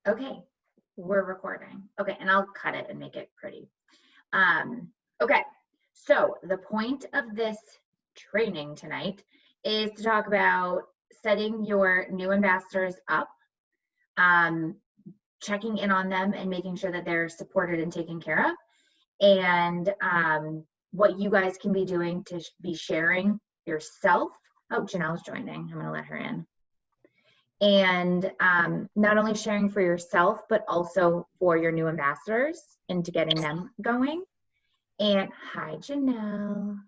Okay, we're recording. Okay, and I'll cut it and make it pretty. Okay, so the point of this training tonight is to talk about setting your new ambassadors up, um, checking in on them and making sure that they're supported and taken care of, and what you guys can be doing to be sharing yourself. Oh, Janelle's joining. I'm going to let her in. And not only sharing for yourself, but also for your new ambassadors into getting them going. And hi, Janelle.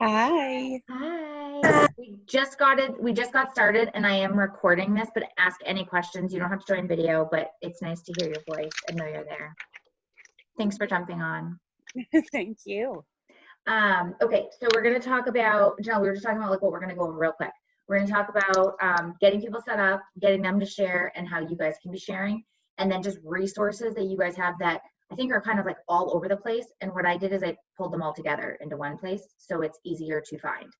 Hi. Hi. We just got started, and I am recording this, but ask any questions. You don't have to join video, but it's nice to hear your voice and know you're there. Thanks for jumping on. Thank you. Okay, so we're going to talk about, Janelle, we were just talking about like what we're going to go over real quick. We're going to talk about getting people set up, getting them to share, and how you guys can be sharing, and then just resources that you guys have that I think are kind of like all over the place. And what I did is I pulled them all together into one place, so it's easier to find.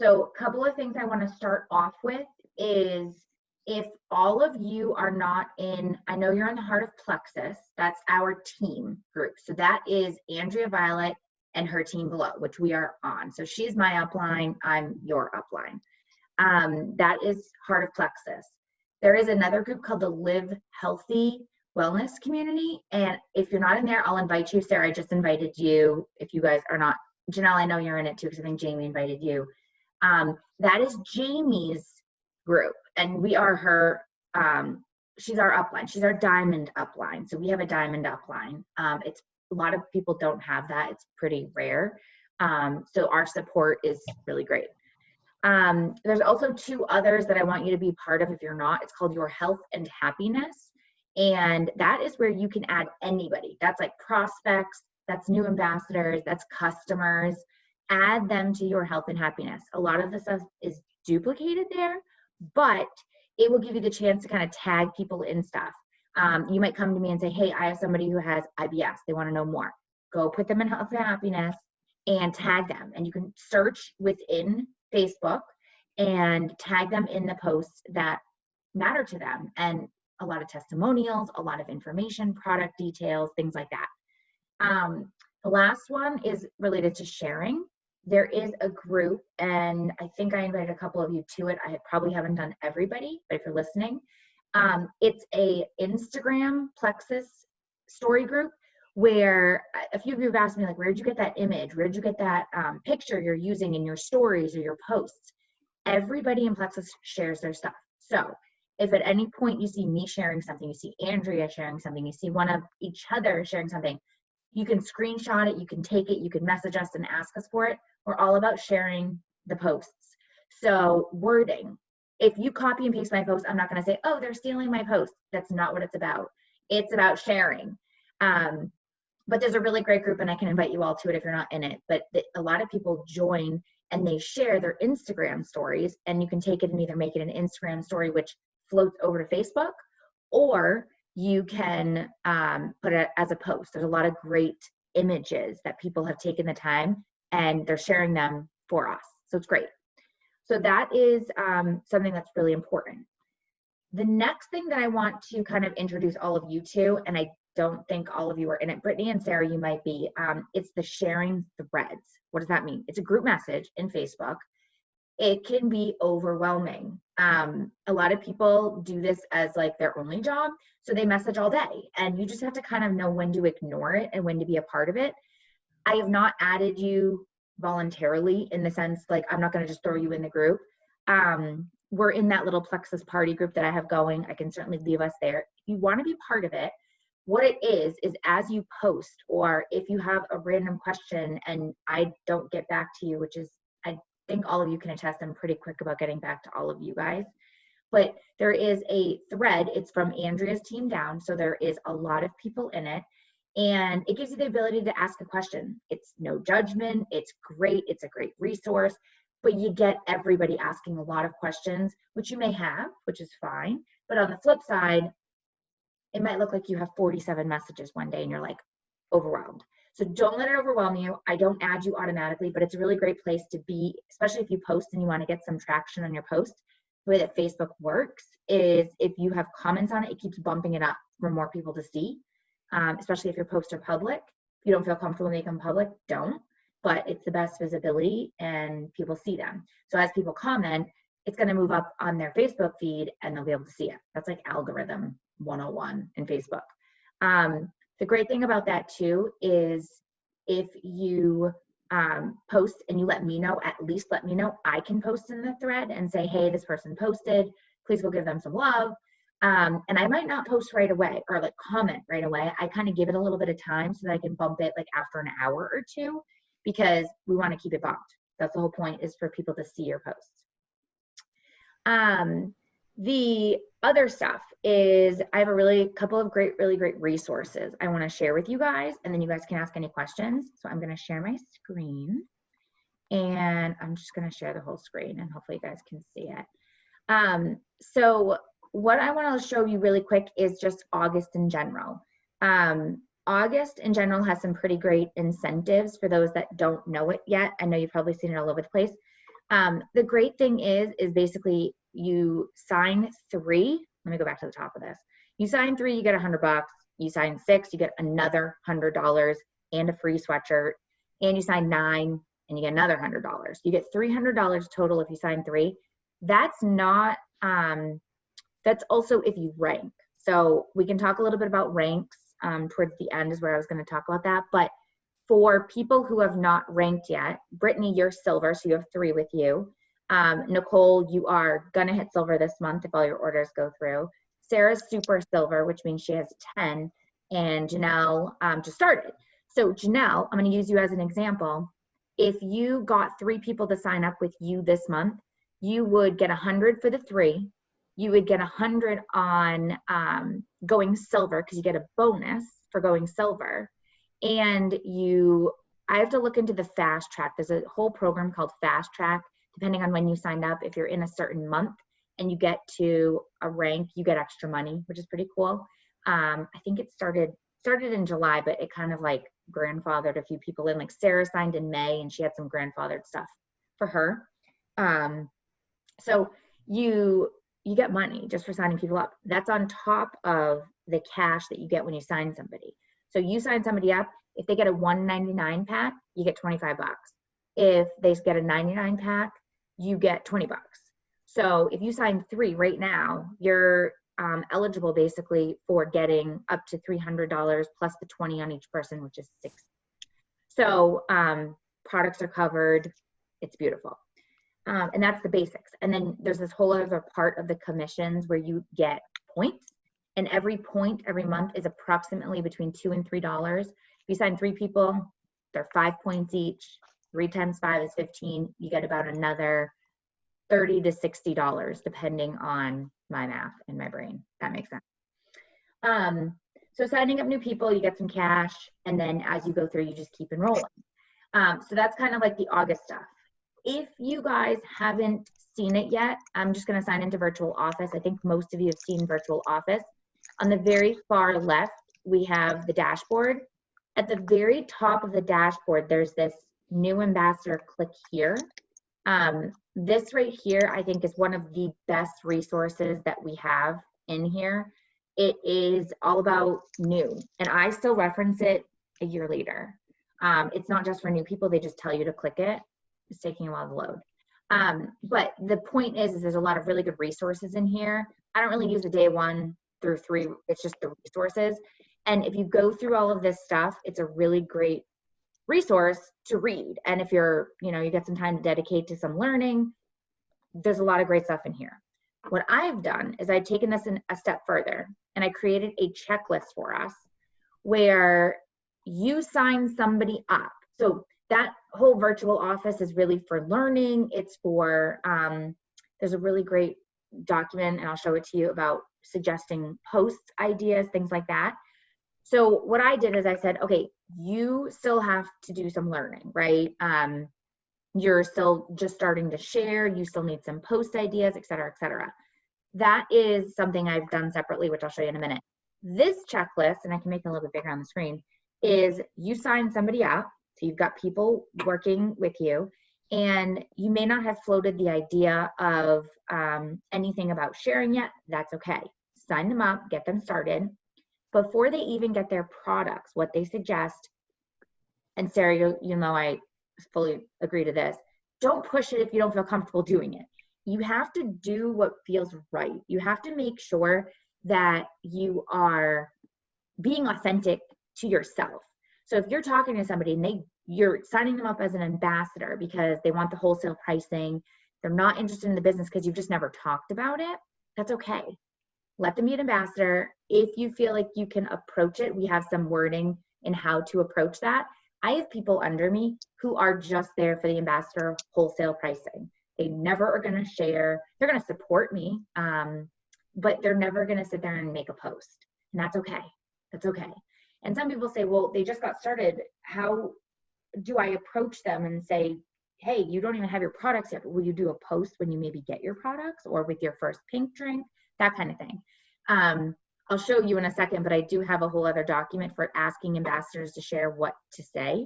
So a couple of things I want to start off with is if all of you are not in, I know you're in the Heart of Plexus, that's our team group. So that is Andrea Violet and her team below, which we are on. So she's my upline, I'm your upline. That is Heart of Plexus. There is another group called the Live Healthy Wellness Community. And if you're not in there, I'll invite you. Sarah, I just invited you. If you guys are not, Janelle, I know you're in it too, because I think Jamie invited you. That is Jamie's group, and we are her, she's our upline. She's our diamond upline. So we have a diamond upline. It's a lot of people don't have that. It's pretty rare. So our support is really great. There's also two others that I want you to be part of if you're not. It's called Your Health and Happiness. And that is where you can add anybody. That's like prospects, that's new ambassadors, that's customers. Add them to Your Health and Happiness. A lot of the stuff is duplicated there, but it will give you the chance to kind of tag people in stuff. You might come to me and say, hey, I have somebody who has IBS. They want to know more. Go put them in Health and Happiness and tag them. And you can search within Facebook and tag them in the posts that matter to them. And a lot of testimonials, a lot of information, product details, things like that. The last one is related to sharing. There is a group, and I think I invited a couple of you to it. I probably haven't done everybody, but if you're listening, it's a Instagram Plexus story group where a few of you have asked me, like, where'd you get that image? Where'd you get that picture you're using in your stories or your posts? Everybody in Plexus shares their stuff. So if at any point you see me sharing something, you see Andrea sharing something, you see one of each other sharing something, you can screenshot it, you can take it, you can message us and ask us for it. We're all about sharing the posts. So wording, if you copy and paste my post, I'm not going to say, oh, they're stealing my post. That's not what it's about. It's about sharing. But there's a really great group, and I can invite you all to it if you're not in it. But a lot of people join and they share their Instagram stories, and you can take it and either make it an Instagram story, which floats over to Facebook, or you can put it as a post. There's a lot of great images that people have taken the time and they're sharing them for us. So it's great. So that is something that's really important. The next thing that I want to kind of introduce all of you to, and I don't think all of you are in it, Brittany and Sarah, you might be, it's the sharing threads. What does that mean? It's a group message in Facebook. It can be overwhelming. A lot of people do this as like their only job, so they message all day, and you just have to kind of know when to ignore it and when to be a part of it. I have not added you voluntarily in the sense, like, I'm not going to just throw you in the group. We're in that little Plexus party group that I have going. I can certainly leave us there. If you want to be part of it, what it is as you post, or if you have a random question and I don't get back to you, which is, I think all of you can attest, I'm pretty quick about getting back to all of you guys. But there is a thread, it's from Andrea's team down, so there is a lot of people in it, and it gives you the ability to ask a question. It's no judgment, it's great, it's a great resource, but you get everybody asking a lot of questions, which you may have, which is fine. But on the flip side, it might look like you have 47 messages one day and you're like overwhelmed. So don't let it overwhelm you. I don't add you automatically, but it's a really great place to be, especially if you post and you want to get some traction on your post. the way that Facebook works is if you have comments on it, it keeps bumping it up for more people to see, especially if your posts are public. If you don't feel comfortable making them public, don't. But it's the best visibility and people see them. So as people comment, it's going to move up on their Facebook feed and they'll be able to see it. That's like algorithm 101 in Facebook. The great thing about that too is if you post and you let me know, at least let me know, I can post in the thread and say, hey, this person posted, please go give them some love. And I might not post right away or like comment right away. I kind of give it a little bit of time so that I can bump it like after an hour or two, because we want to keep it bumped. That's the whole point, is for people to see your posts. The other stuff is I have a couple of really great resources I want to share with you guys, and then you guys can ask any questions. So I'm going to share my screen, and I'm just going to share the whole screen, and hopefully you guys can see it. So what I want to show you really quick is just August in general. August in general has some pretty great incentives for those that don't know it yet. I know you've probably seen it all over the place. The great thing is basically you sign 3. Let me go back to the top of this. You sign 3, you get $100. You sign 6, you get another $100 and a free sweatshirt. And you sign 9 and you get another $100. You get $300 total if you sign 3. That's not, that's also if you rank. So we can talk a little bit about ranks towards the end is where I was going to talk about that. But for people who have not ranked yet, Brittany, you're silver, so you have 3 with you. Nicole, you are gonna hit silver this month if all your orders go through. Sarah's super silver, which means she has 10, and Janelle just started. So Janelle, I'm gonna use you as an example. If you got 3 people to sign up with you this month, you would get 100 for the 3. You would get 100 on going silver, because you get a bonus for going silver. And I have to look into the fast track. There's a whole program called fast track. Depending on when you signed up, if you're in a certain month and you get to a rank, you get extra money, which is pretty cool. I think it started in July, but it kind of like grandfathered a few people in. Like Sarah signed in May and she had some grandfathered stuff for her. So you get money just for signing people up. That's on top of the cash that you get when you sign somebody. So you sign somebody up, if they get a $199 pack, you get $25. If they get a $99 pack, you get $20. So if you sign 3 right now, you're eligible basically for getting up to $300 plus the 20 on each person, which is $60. So products are covered. It's beautiful. And that's the basics. And then there's this whole other part of the commissions where you get points. And every point every month is approximately between $2 and $3. If you sign 3 people, they're 5 points each. 3 times 5 is 15. You get about another $30 to $60, depending on my math in my brain. That makes sense. So signing up new people, you get some cash, and then as you go through, you just keep enrolling. So that's kind of like the August stuff. If you guys haven't seen it yet, I'm just going to sign into Virtual Office. I think most of you have seen Virtual Office. On the very far left, we have the dashboard. At the very top of the dashboard, there's this new ambassador. Click here. This right here, I think, is one of the best resources that we have in here. It is all about new, and I still reference it a year later. It's not just for new people. They just tell you to click it. It's taking a while to load. But the point is there's a lot of really good resources in here. I don't really use the day 1 through 3. It's just the resources. And if you go through all of this stuff, it's a really great resource to read. And if you're, you get some time to dedicate to some learning, there's a lot of great stuff in here. What I've done is I've taken this a step further, and I created a checklist for us where you sign somebody up. So that whole Virtual Office is really for learning. It's for, there's a really great document, and I'll show it to you, about suggesting post ideas, things like that. So what I did is I said, okay, you still have to do some learning, right? You're still just starting to share. You still need some post ideas, et cetera, et cetera. That is something I've done separately, which I'll show you in a minute. This checklist, and I can make it a little bit bigger on the screen, is you sign somebody up. So you've got people working with you. and you may not have floated the idea of anything about sharing yet. That's okay. Sign them up, get them started. Before they even get their products, what they suggest, and Sarah, you know I fully agree to this, don't push it if you don't feel comfortable doing it. You have to do what feels right. You have to make sure that you are being authentic to yourself. So if you're talking to somebody and you're signing them up as an ambassador because they want the wholesale pricing, they're not interested in the business because you've just never talked about it, that's okay. Let them be an ambassador. If you feel like you can approach it, we have some wording in how to approach that. I have people under me who are just there for the ambassador wholesale pricing. They never are going to share. They're going to support me, but they're never going to sit there and make a post. And that's okay. That's okay. And some people say, well, they just got started. How do I approach them and say, hey, you don't even have your products yet, but will you do a post when you maybe get your products or with your first pink drink? That kind of thing. I'll show you in a second, but I do have a whole other document for asking ambassadors to share what to say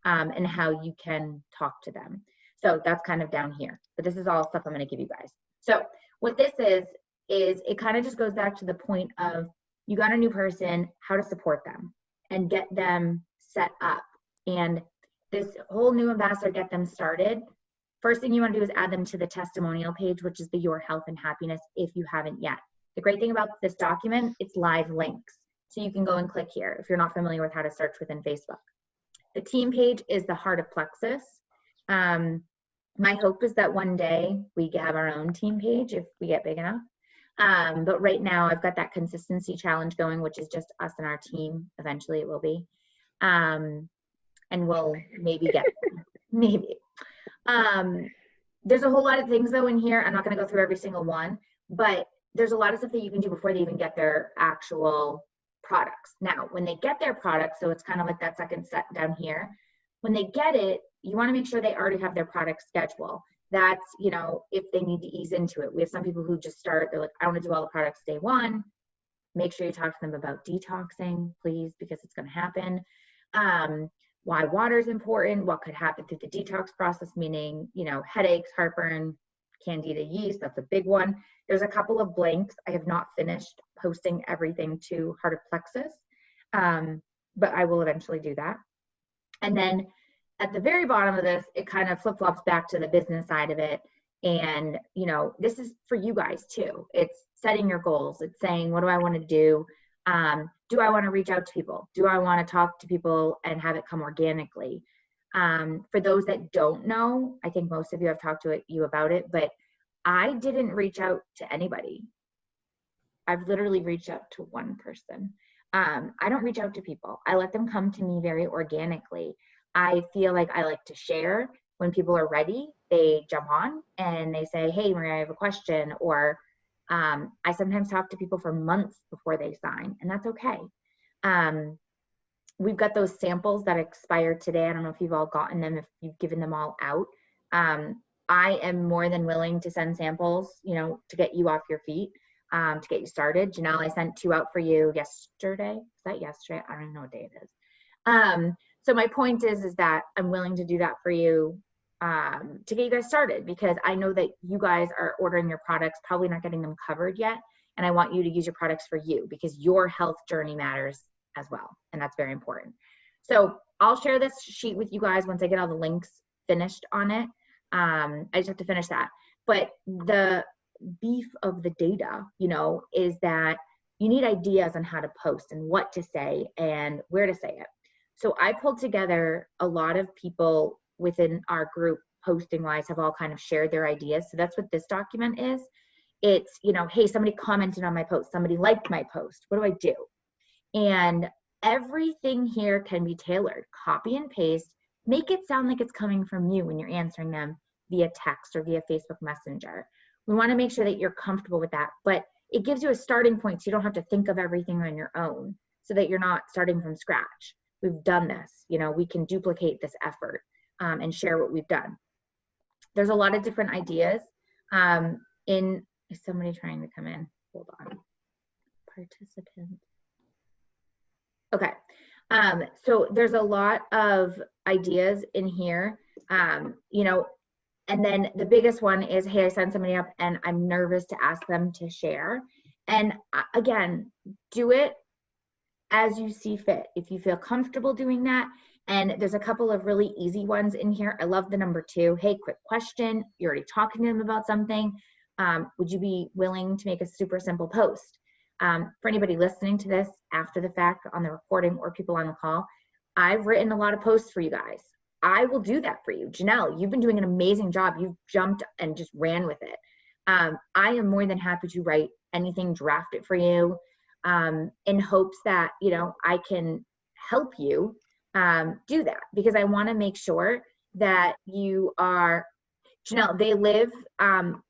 and how you can talk to them. So that's kind of down here, but this is all stuff I'm going to give you guys. So what this is it kind of just goes back to the point of you got a new person, how to support them and get them set up. And this whole new ambassador, get them started. First thing you want to do is add them to the testimonial page, which is the Your Health and Happiness if you haven't yet. The great thing about this document, it's live links. So you can go and click here if you're not familiar with how to search within Facebook. The team page is the heart of Plexus. My hope is that one day we have our own team page if we get big enough. But right now I've got that consistency challenge going, which is just us and our team. Eventually it will be. And we'll maybe get there. Maybe. There's a whole lot of things though in here. I'm not going to go through every single one, but there's a lot of stuff that you can do before they even get their actual products. Now, when they get their products, so it's kind of like that second set down here, when they get it, you want to make sure they already have their product schedule. That's, you know, if they need to ease into it. We have some people who just start, they're like, I want to do all the products day one. Make sure you talk to them about detoxing, please, because it's going to happen. Why water is important, what could happen through the detox process, meaning, you know, headaches, heartburn, candida yeast, that's a big one. There's a couple of blanks. I have not finished posting everything to Heart of Plexus, but I will eventually do that. And then at the very bottom of this, it kind of flip-flops back to the business side of it. And, you know, this is for you guys too. It's setting your goals. It's saying, what do I want to do? Do I want to reach out to people? Do I want to talk to people and have it come organically? For those that don't know, I think most of you have talked to you about it, but I didn't reach out to anybody. I've literally reached out to one person. I don't reach out to people. I let them come to me very organically. I feel like I like to share. When people are ready, they jump on and they say, hey, Maria, I have a question. Or I sometimes talk to people for months before they sign, and that's okay. We've got those samples that expire today. I don't know if you've all gotten them, if you've given them all out. I am more than willing to send samples, you know, to get you off your feet, to get you started. Janelle, I sent 2 out for you yesterday. Is that yesterday? I don't even know what day it is. So my point is that I'm willing to do that for you, to get you guys started, because I know that you guys are ordering your products, probably not getting them covered yet. And I want you to use your products for you, because your health journey matters as well. And that's very important. So I'll share this sheet with you guys once I get all the links finished on it. I just have to finish that. But the beef of the data, you know, is that you need ideas on how to post and what to say and where to say it. So I pulled together a lot of people within our group, posting wise, have all kind of shared their ideas. So that's what this document is. It's, you know, hey, somebody commented on my post, somebody liked my post, what do I do? And everything here can be tailored. Copy and paste, make it sound like it's coming from you when you're answering them via text or via Facebook Messenger. We want to make sure that you're comfortable with that, but it gives you a starting point so you don't have to think of everything on your own, so that you're not starting from scratch. We've done this, you know, we can duplicate this effort and share what we've done. There's a lot of different ideas. Is somebody trying to come in? Hold on. Participant. Okay. So there's a lot of ideas in here. You know, And then the biggest one is, hey, I signed somebody up and I'm nervous to ask them to share. And again, do it as you see fit. If you feel comfortable doing that, and there's a couple of really easy ones in here. I love the number 2. Hey, quick question. You're already talking to them about something. Would you be willing to make a super simple post? For anybody listening to this after the fact on the recording or people on the call, I've written a lot of posts for you guys. I will do that for you. Janelle, you've been doing an amazing job. You've jumped and just ran with it. I am more than happy to write anything, draft it for you, in hopes that, you know, I can help you do that, because I want to make sure that you are, Janelle, they live on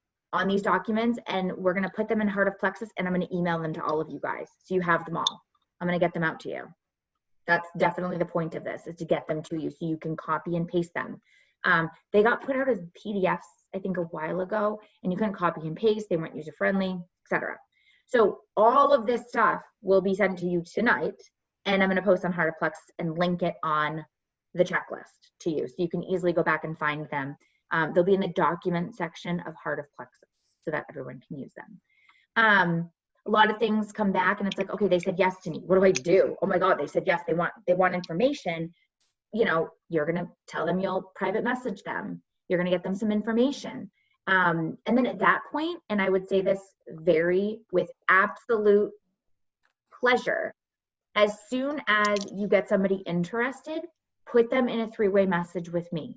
these documents, and we're going to put them in Heart of Plexus, and I'm going to email them to all of you guys. So you have them all. I'm going to get them out to you. That's definitely the point of this, is to get them to you so you can copy and paste them. They got put out as PDFs, I think, a while ago, and you couldn't copy and paste. They weren't user friendly, etc. So all of this stuff will be sent to you tonight, and I'm going to post on Heart of Plexus and link it on the checklist to you, so you can easily go back and find them. They'll be in the document section of Heart of Plexus so that everyone can use them. A lot of things come back and it's like, okay, they said yes to me. What do I do? Oh my God, they said yes. They want information. You know, you're going to tell them you'll private message them. You're going to get them some information. And then at that point, and I would say this with absolute pleasure, as soon as you get somebody interested, put them in a 3-way message with me.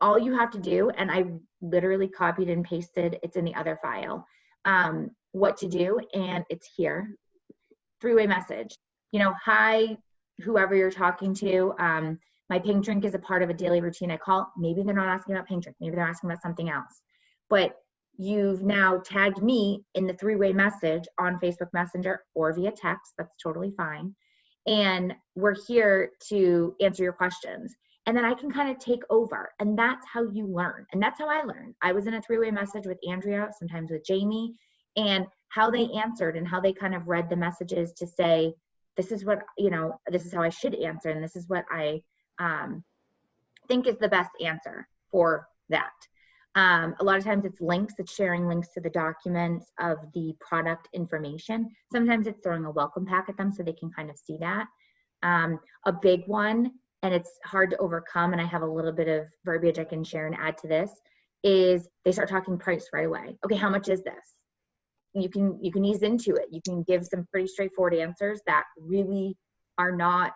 All you have to do, and I literally copied and pasted, it's in the other file, what to do, and it's here. 3-way message. You know, hi, whoever you're talking to. My pink drink is a part of a daily routine I call. Maybe they're not asking about pink drink. Maybe they're asking about something else. But you've now tagged me in the 3-way message on Facebook Messenger or via text. That's totally fine. And we're here to answer your questions. And then I can kind of take over. And that's how you learn. And that's how I learned. I was in a 3-way message with Andrea, sometimes with Jamie, and how they answered and how they kind of read the messages to say, this is what, you know, this is how I should answer. And this is what I think is the best answer for that. A lot of times it's links, it's sharing links to the documents of the product information. Sometimes it's throwing a welcome pack at them so they can kind of see that. A big one, and it's hard to overcome, and I have a little bit of verbiage I can share and add to this, is they start talking price right away. Okay, how much is this? You can ease into it. You can give some pretty straightforward answers that really are not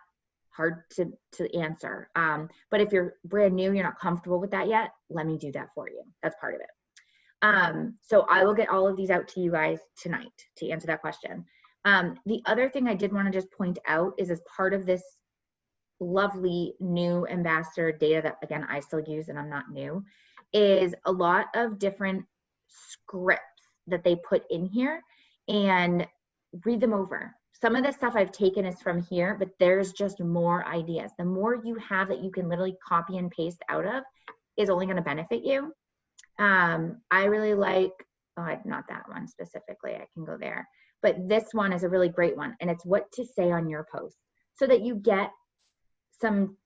hard to answer. But if you're brand new, you're not comfortable with that yet, let me do that for you. That's part of it. So I will get all of these out to you guys tonight to answer that question. The other thing I did want to just point out is, as part of this lovely new ambassador data that, again, I still use and I'm not new, is a lot of different scripts that they put in here, and read them over. Some of the stuff I've taken is from here, but there's just more ideas. The more you have that you can literally copy and paste out of is only going to benefit you. I really like, not that one specifically, I can go there, but this one is a really great one, and it's what to say on your post, so that you get some,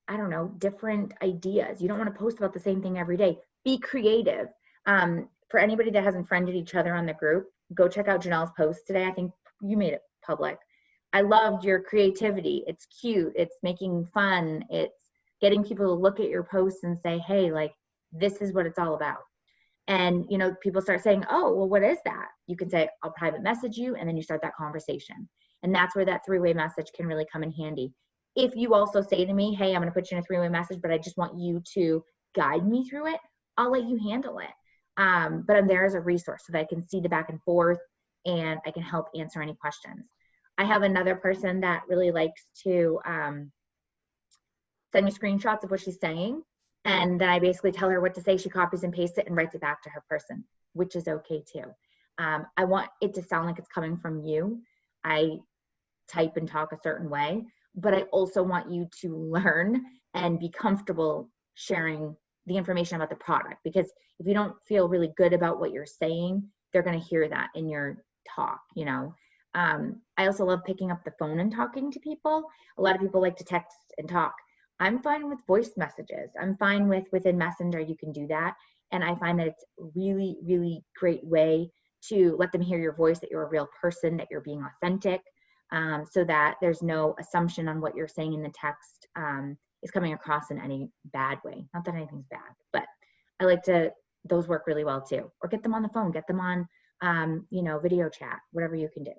I don't know, different ideas. You don't want to post about the same thing every day. Be creative. For anybody that hasn't friended each other on the group, go check out Janelle's post today. I think you made it public. I loved your creativity. It's cute. It's making fun. It's getting people to look at your posts and say, hey, like, this is what it's all about. And, you know, people start saying, oh, well, what is that? You can say, I'll private message you, and then you start that conversation. And that's where that 3-way message can really come in handy. If you also say to me, hey, I'm going to put you in a 3-way message, but I just want you to guide me through it, I'll let you handle it. But I'm there as a resource so that I can see the back and forth, and I can help answer any questions. I have another person that really likes to send me screenshots of what she's saying, and then I basically tell her what to say. She copies and pastes it and writes it back to her person, which is okay too. I want it to sound like it's coming from you. I type and talk a certain way, but I also want you to learn and be comfortable sharing the information about the product, because if you don't feel really good about what you're saying, they're going to hear that in your talk, you know. I also love picking up the phone and talking to people. A lot of people like to text and talk. I'm fine with voice messages. I'm fine with within Messenger, you can do that. And I find that it's really, really great way to let them hear your voice, that you're a real person, that you're being authentic, so that there's no assumption on what you're saying in the text is coming across in any bad way. Not that anything's bad, but I like to, those work really well too. Or get them on the phone, get them on, video chat, whatever you can do.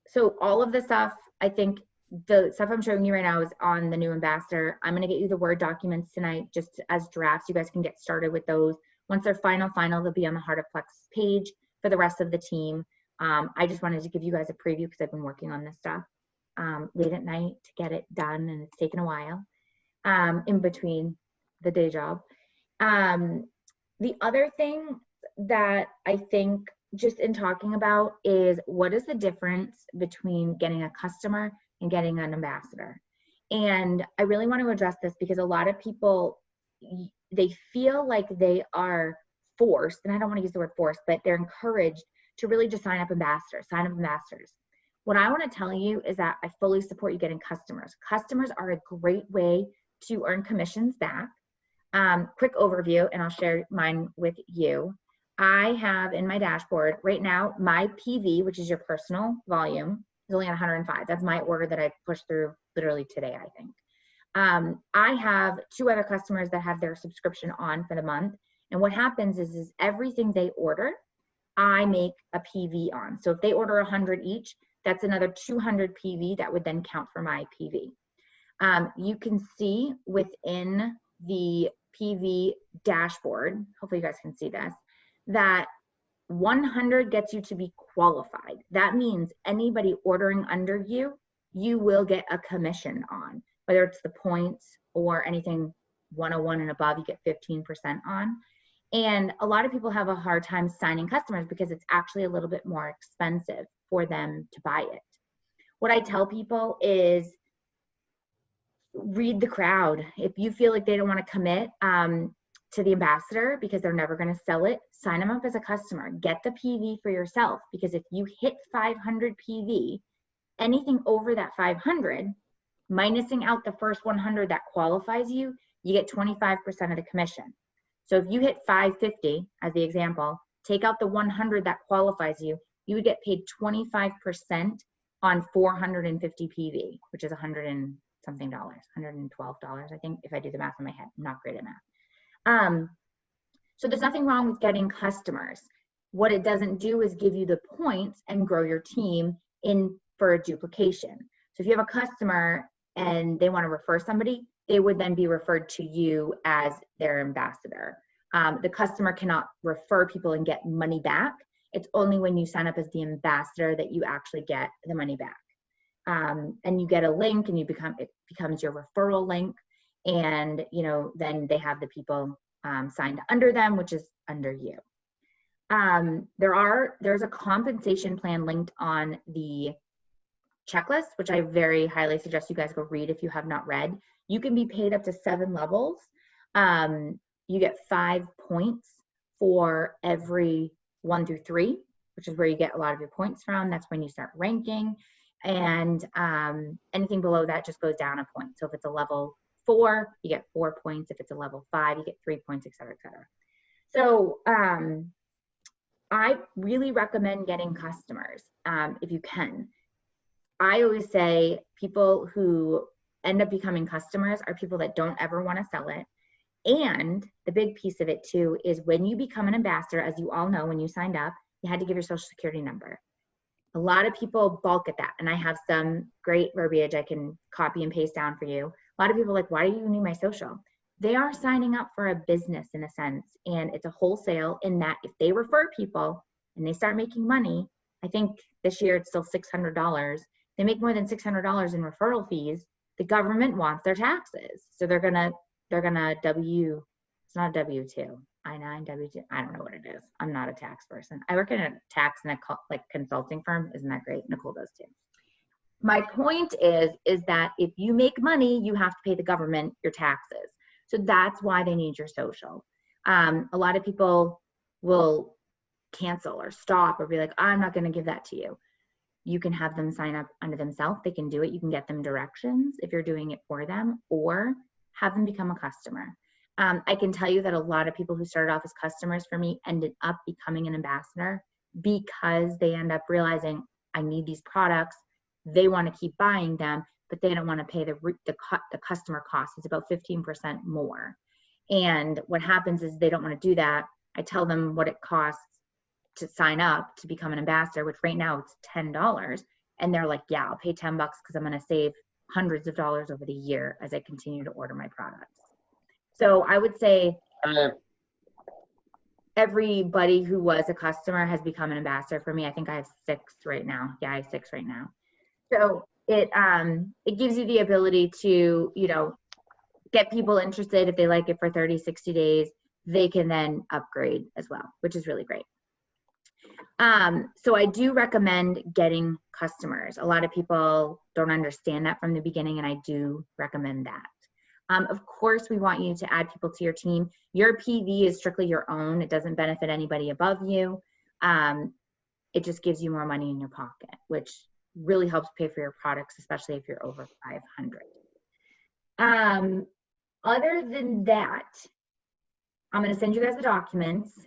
So all of the stuff, I think the stuff I'm showing you right now is on the new ambassador. I'm going to get you the Word documents tonight just as drafts. You guys can get started with those. Once they're final, they'll be on the Heart of Plexus page for the rest of the team. I just wanted to give you guys a preview because I've been working on this stuff late at night to get it done, and it's taken a while in between the day job. The other thing that I think just in talking about is, what is the difference between getting a customer and getting an ambassador? And I really want to address this because a lot of people, they feel like they are forced, and I don't want to use the word forced, but they're encouraged to really just sign up ambassadors. What I want to tell you is that I fully support you getting customers. Customers are a great way to earn commissions back. Quick overview, and I'll share mine with you. I have in my dashboard right now, my PV, which is your personal volume, is only at 105. That's my order that I pushed through literally today, I think. I have 2 other customers that have their subscription on for the month. And what happens is everything they order, I make a PV on. So if they order 100 each, that's another 200 PV that would then count for my PV. You can see within the PV dashboard, hopefully you guys can see this, that 100 gets you to be qualified. That means anybody ordering under you, you will get a commission on, whether it's the points or anything 101 and above, you get 15% on. And a lot of people have a hard time signing customers because it's actually a little bit more expensive for them to buy it. What I tell people is read the crowd. If you feel like they don't want to commit to the ambassador because they're never going to sell it, sign them up as a customer. Get the PV for yourself, because if you hit 500 PV, anything over that 500, minusing out the first 100 that qualifies you, you get 25% of the commission. So if you hit 550, as the example, take out the 100 that qualifies you, you would get paid 25% on 450 PV, which is $100 and something, $112, I think, if I do the math in my head. I'm not great at math. So there's nothing wrong with getting customers. What it doesn't do is give you the points and grow your team in for a duplication. So if you have a customer and they want to refer somebody, they would then be referred to you as their ambassador. The customer cannot refer people and get money back. It's only when you sign up as the ambassador that you actually get the money back. And you get a link, and it becomes your referral link. And, then they have the people signed under them, which is under you. There's a compensation plan linked on the checklist, which I very highly suggest you guys go read if you have not read. You can be paid up to 7 levels. You get 5 points for every 1 through 3, which is where you get a lot of your points from. That's when you start ranking. And anything below that just goes down a point. So if it's a level 4, you get 4 points. If it's a level 5, you get 3 points, et cetera, et cetera. So I really recommend getting customers if you can. I always say people who end up becoming customers are people that don't ever want to sell it. And the big piece of it too is when you become an ambassador, as you all know, when you signed up, you had to give your social security number. A lot of people balk at that. And I have some great verbiage I can copy and paste down for you. A lot of people are like, why do you need my social? They are signing up for a business in a sense. And it's a wholesale in that if they refer people and they start making money, I think this year it's still $600. They make more than $600 in referral fees. The government wants their taxes. So they're gonna it's not a W-2, I-9, W-2, I don't know what it is. I'm not a tax person. I work in a tax and a consulting firm. Isn't that great? Nicole does too. My point is that if you make money, you have to pay the government your taxes. So that's why they need your social. A lot of people will cancel or stop or be like, I'm not going to give that to you. you can have them sign up under themselves. They can do it. You can get them directions if you're doing it for them, or have them become a customer. I can tell you that a lot of people who started off as customers for me ended up becoming an ambassador because they end up realizing, I need these products. They want to keep buying them, but they don't want to pay the customer cost. It's about 15% more. And what happens is they don't want to do that. I tell them what it costs to sign up to become an ambassador, which right now it's $10. And they're like, yeah, I'll pay $10 because I'm going to save hundreds of dollars over the year as I continue to order my products. So I would say everybody who was a customer has become an ambassador for me. I think I have 6 right now. Yeah, I have 6 right now. So it gives you the ability to, get people interested. If they like it for 30, 60 days, they can then upgrade as well, which is really great. So I do recommend getting customers. A lot of people don't understand that from the beginning, and I do recommend that. Of course, we want you to add people to your team. Your PV is strictly your own. It doesn't benefit anybody above you. It just gives you more money in your pocket, which really helps pay for your products, especially if you're over 500. Other than that, I'm going to send you guys the documents.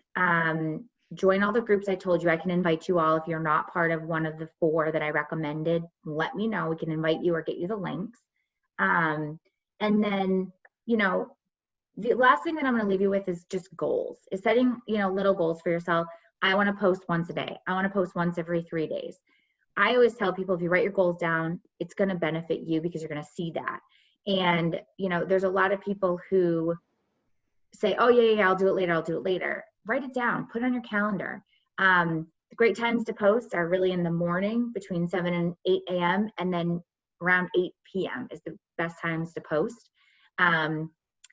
Join all the groups I told you. I can invite you all. If you're not part of one of the 4 that I recommended, let me know. We can invite you or get you the links. And then, the last thing that I'm going to leave you with is just goals. Is setting, little goals for yourself. I want to post once a day. I want to post once every 3 days. I always tell people, if you write your goals down, it's going to benefit you because you're going to see that. And, there's a lot of people who say, oh, yeah, I'll do it later. Write it down, put it on your calendar. The great times to post are really in the morning between 7 and 8 a.m. and then around 8 p.m. is the best times to post.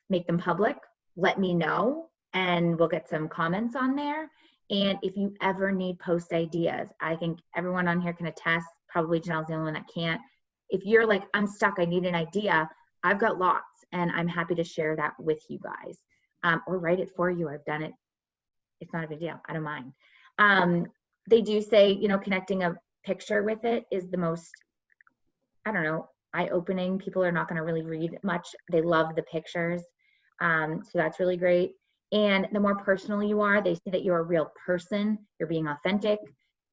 Make them public, let me know, and we'll get some comments on there. And if you ever need post ideas, I think everyone on here can attest, probably Janelle's the only one that can't. If you're like, I'm stuck, I need an idea, I've got lots, and I'm happy to share that with you guys. Or write it for you. I've done it. It's not a big deal. I don't mind. They do say, connecting a picture with it is the most, eye-opening. People are not going to really read much. They love the pictures. So that's really great. And the more personal you are, they see that you're a real person. You're being authentic.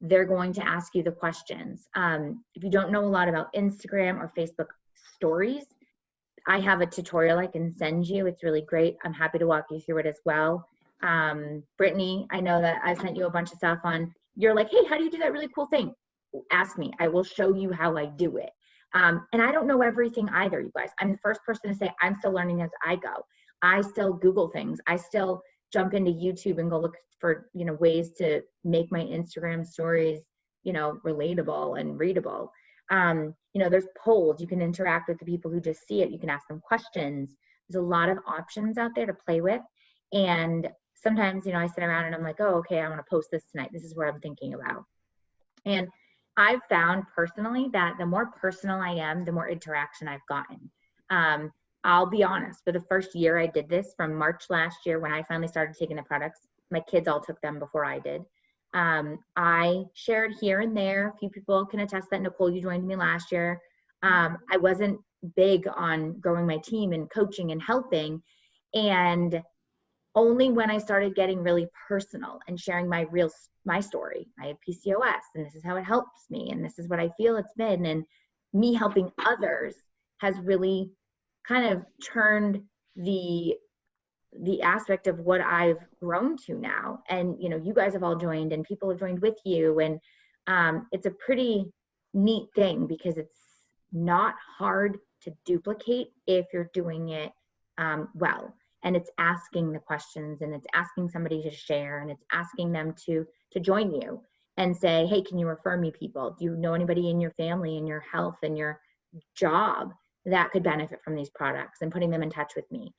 They're going to ask you the questions. If you don't know a lot about Instagram or Facebook stories, I have a tutorial I can send you. It's really great. I'm happy to walk you through it as well. Brittany, I know that I sent you a bunch of stuff on, you're like, hey, how do you do that really cool thing? Ask me. I will show you how I do it. And I don't know everything either, you guys. I'm the first person to say I'm still learning as I go. I still Google things. I still jump into YouTube and go look for, ways to make my Instagram stories, relatable and readable. There's polls. You can interact with the people who just see it. You can ask them questions. There's a lot of options out there to play with. And sometimes, I sit around and I'm like, oh, okay, I want to post this tonight. This is what I'm thinking about. And I've found personally that the more personal I am, the more interaction I've gotten. I'll be honest, for the first year I did this, from March last year when I finally started taking the products, my kids all took them before I did. I shared here and there. A few people can attest that. Nicole, you joined me last year. I wasn't big on growing my team and coaching and helping. And only when I started getting really personal and sharing my story. I have PCOS and this is how it helps me and this is what I feel it's been, and me helping others has really kind of turned the aspect of what I've grown to now. And you guys have all joined and people have joined with you, and it's a pretty neat thing because it's not hard to duplicate if you're doing it well. And it's asking the questions, and it's asking somebody to share, and it's asking them to join you and say, hey, can you refer me people? Do you know anybody in your family, in your health, and your job that could benefit from these products, and putting them in touch with me?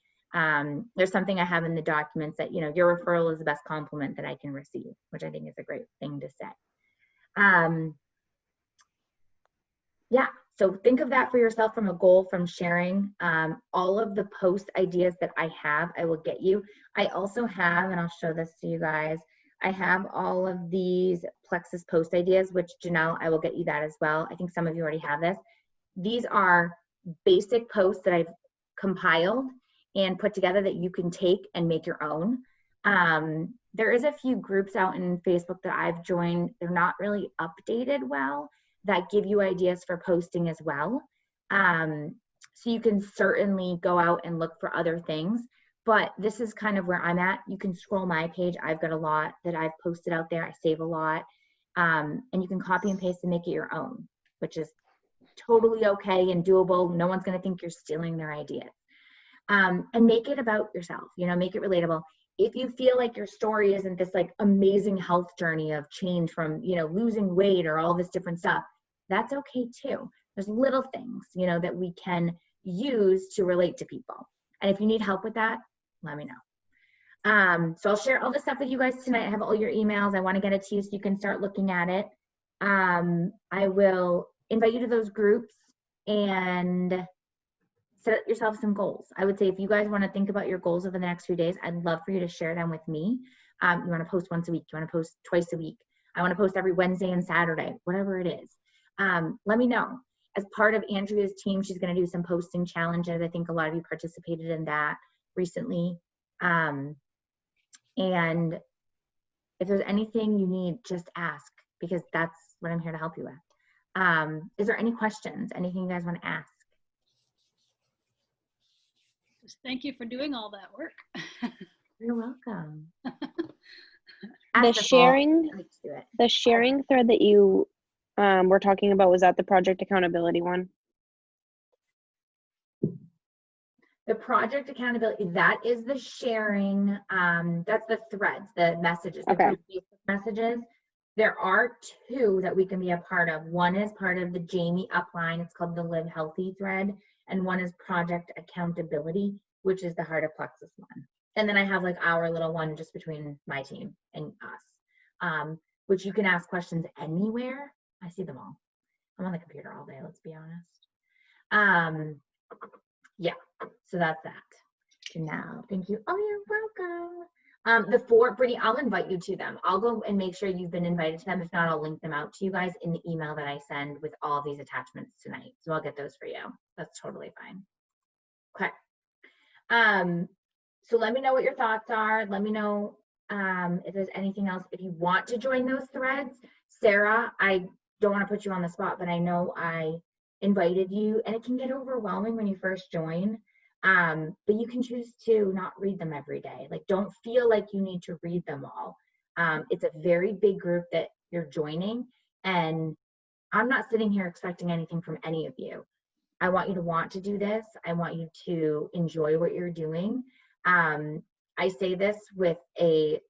There's something I have in the documents that, your referral is the best compliment that I can receive, which I think is a great thing to say. Yeah. So think of that for yourself from a goal, from sharing all of the post ideas that I have, I will get you. I also have, and I'll show this to you guys, I have all of these Plexus post ideas, which Janelle, I will get you that as well. I think some of you already have this. These are basic posts that I've compiled and put together that you can take and make your own. There is a few groups out in Facebook that I've joined. They're not really updated well, that give you ideas for posting as well. So you can certainly go out and look for other things, but this is kind of where I'm at. You can scroll my page. I've got a lot that I've posted out there. I save a lot. And you can copy and paste and make it your own, which is totally okay and doable. No one's going to think you're stealing their ideas. And make it about yourself, make it relatable. If you feel like your story isn't this like amazing health journey of change from, losing weight or all this different stuff, that's okay too. There's little things, that we can use to relate to people. And if you need help with that, let me know. So I'll share all the stuff with you guys tonight. I have all your emails. I want to get it to you so you can start looking at it. I will invite you to those groups and set yourself some goals. I would say if you guys want to think about your goals over the next few days, I'd love for you to share them with me. You want to post once a week. You want to post twice a week. I want to post every Wednesday and Saturday, whatever it is. Let me know. As part of Andrea's team, she's going to do some posting challenges. I think a lot of you participated in that recently. And if there's anything you need, just ask, because that's what I'm here to help you with. Is there any questions? Anything you guys want to ask? Just thank you for doing all that work. You're welcome. The sharing thread that you were talking about, was that the project accountability one? The project accountability, that is the sharing, that's the threads, the messages, the Okay. messages. There are two that we can be a part of. One is part of the Jamie upline. It's called the Live Healthy thread. And one is project accountability, which is the Heart of Plexus one. And then I have like our little one just between my team and us, which you can ask questions anywhere. I see them all. I'm on the computer all day, let's be honest. Yeah, so that's that. Now, thank you. Oh, you're welcome. The four, Brittany, I'll invite you to them. I'll go and make sure you've been invited to them. If not, I'll link them out to you guys in the email that I send with all these attachments tonight. So I'll get those for you. That's totally fine. Okay. So let me know what your thoughts are. Let me know if there's anything else. If you want to join those threads, Sarah, I don't want to put you on the spot, but I know I invited you, and it can get overwhelming when you first join. But you can choose to not read them every day. Like, don't feel like you need to read them all. It's a very big group that you're joining, and I'm not sitting here expecting anything from any of you. I want you to want to do this. I want you to enjoy what you're doing. I say this with a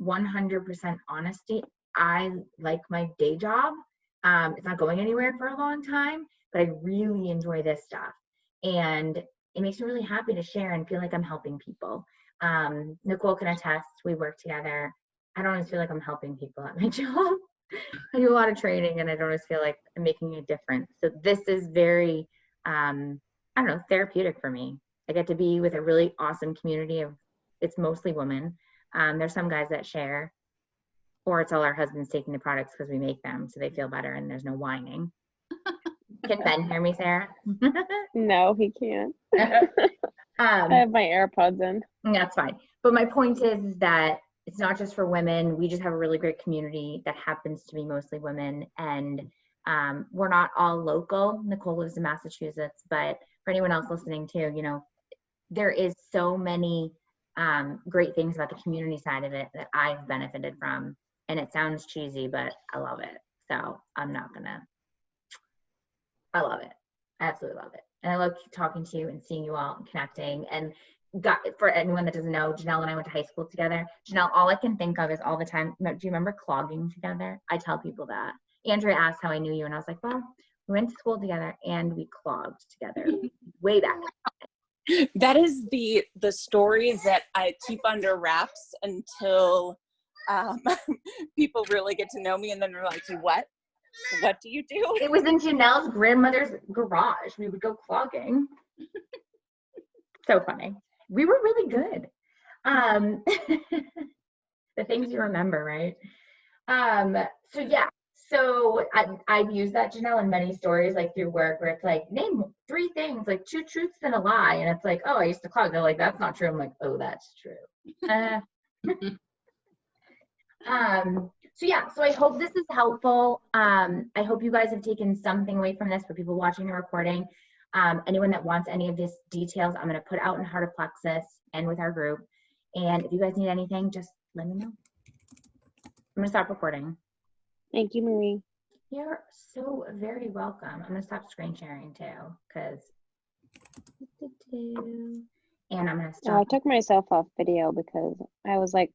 100% honesty. I like my day job. It's not going anywhere for a long time, but I really enjoy this stuff. And it makes me really happy to share and feel like I'm helping people. Nicole can attest, we work together. I don't always feel like I'm helping people at my job. I do a lot of training and I don't always feel like I'm making a difference. So this is very, I don't know, therapeutic for me. I get to be with a really awesome community of, it's mostly women. There's some guys that share, or it's all our husbands taking the products because we make them so they feel better and there's no whining. Can Ben hear me, Sarah? No, he can't. I have my AirPods in. That's fine. But my point is that it's not just for women. We just have a really great community that happens to be mostly women. And we're not all local. Nicole lives in Massachusetts, but for anyone else listening too, you know, there is so many great things about the community side of it that I've benefited from. And it sounds cheesy, but I love it. So I'm not gonna, I love it. I absolutely love it. And I love talking to you and seeing you all and connecting. And for anyone that doesn't know, Janelle and I went to high school together. Janelle, all I can think of is all the time, do you remember clogging together? I tell people that. Andrea asked how I knew you, and I was like, well, we went to school together and we clogged together way back. That is the story that I keep under wraps until people really get to know me, and then they're like, what do you do? It was in Janelle's grandmother's garage. We would go clogging. So funny. We were really good. The things you remember, right? So yeah, so I've used that, Janelle, in many stories, like through work, where it's like, name 3 things, like 2 truths and a lie. And it's like, oh, I used to clog. They're like, that's not true. I'm like, oh, that's true. So yeah, so I hope this is helpful. I hope you guys have taken something away from this for people watching the recording. Anyone that wants any of these details, I'm going to put out in Heart of Plexus and with our group. And if you guys need anything, just let me know. I'm going to stop recording. Thank you, Marie. You're so very welcome. I'm going to stop screen sharing too, because, and I'm going to Oh, I stop. took myself off video because I was like